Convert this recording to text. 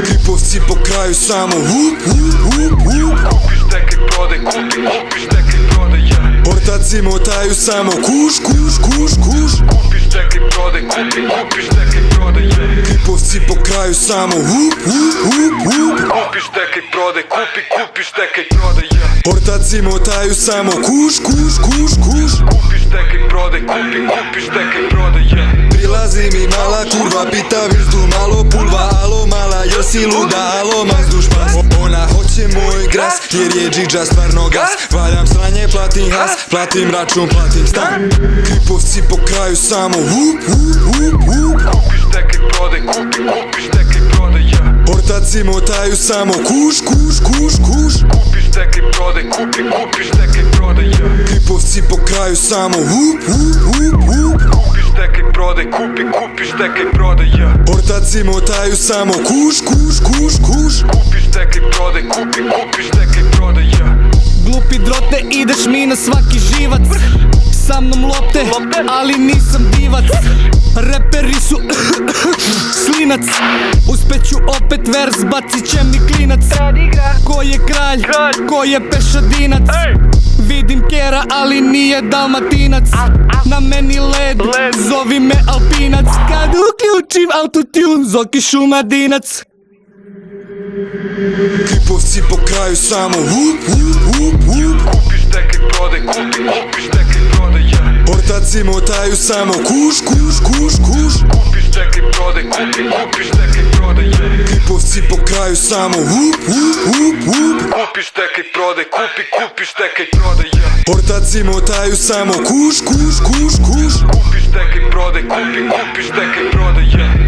Kripovci po kraju samo hup, hup, hup, hup. Kupiš tek i prodaj, kupiš tek i prodaj, Ortaci motaju samo kuš, kuš, kuš, kuš. Kupiš tek i prodaj, kupiš tek i prodaj, Kripovci po kraju samo hup, hup, hup, hup. Kupiš tek i prodaj, kupiš tek i prodaj, Ortaci motaju samo kuš, kuš, kuš, kuš. Kupiš tek i prodaj, kupiš tek i prodaj, Prilazi mi mala kurva, pita viš tu malo pulva. Alo mala, jesi luda, alo mazduš pas. Ona hoće moj gras, jer je džidža stvarno gas. Valjam sranje, platim has, platim račun, platim stan. Kripovci po kraju samo hup, hup, hup, hup. Kupiš tek i prodaj, kupiš tek i prodaj, Ortaci motaju samo kuš, kuš, kuš, kuš. Kupiš tek i prodaj, kupiš tek i prodaj, Kripovci po kraju samo hup, hup, hup, hup. Kupiš tek i prodaj, kupiš tek i prodaj, Ortaci motaju samo kuš, kuš, kuš, kuš. Kupiš tek i prodaj, kupiš tek i prodaj, Glupi drote, ideš mi na svaki živac. Sa mnom lopte, ali nisam divac. Reperi su slinac. Uspeću opet vers, bacit će mi klinac. Ko je kralj, ko je pešadinac. Vidim kera, ali nije dalmatinac. Na meni led, zovi me alpinac. Kad uključim autotune, Zoki Šumadinac. Kripovci po kraju samo hup, hup, hup, hup. Kupiš tek i prodaj, kupiš tek i prodaj, Ortaci motaju samo kuš, kuš, kuš, kuš. Kupiš tek i prodaj, kupiš tek i prodaj, Kripovci po kraju samo hup, hup, hup, hup. Kupiš tek i prodaj, kupiš tek i prodaj, Ortaci motaju samo kuš, kuš, kuš, kuš. Kupiš tek i prodaj, kupiš tek i prodaj,